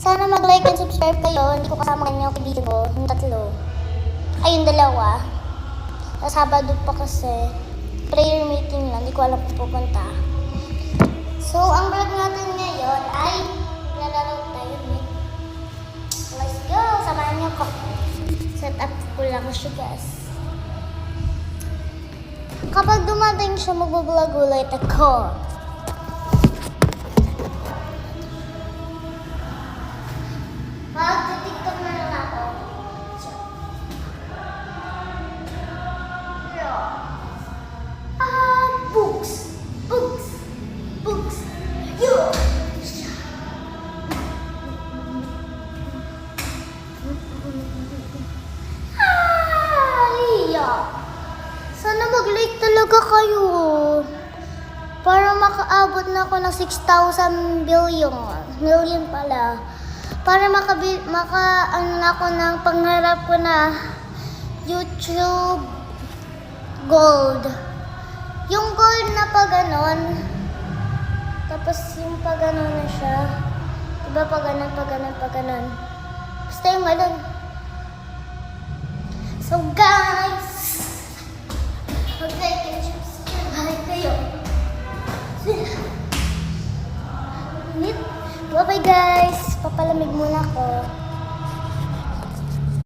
Sana mag-like and subscribe kayo. Hindi ko kasama kanyo yung video ko. Yung tatlo. Ay, yung dalawa. Sa Sabado pa kasi. Prayer meeting lang. Hindi ko alam kung pupunta. So, ang vlog natin ngayon ay lalaro tayo. Let's go! Samahan niyo ko. Set up ko lang siya, guys. Kapag dumating siya, mag-vlog ulit ako. Mag-tiktok na lang ako. Books! Books! Books! Yo! Sana mag-like talaga kayo. Para makaabot na ako ng 6,000 billion. Million pala. Para ano na ako ng pangarap ko na YouTube Gold. Yung gold na pa ganon. Tapos yung pa ganon na siya. Diba pa ganon, pa ganon, pa ganon. Basta yung ganon. So guys, mag-like and subscribe kayo. Bye-bye guys. Papalamig muna ako.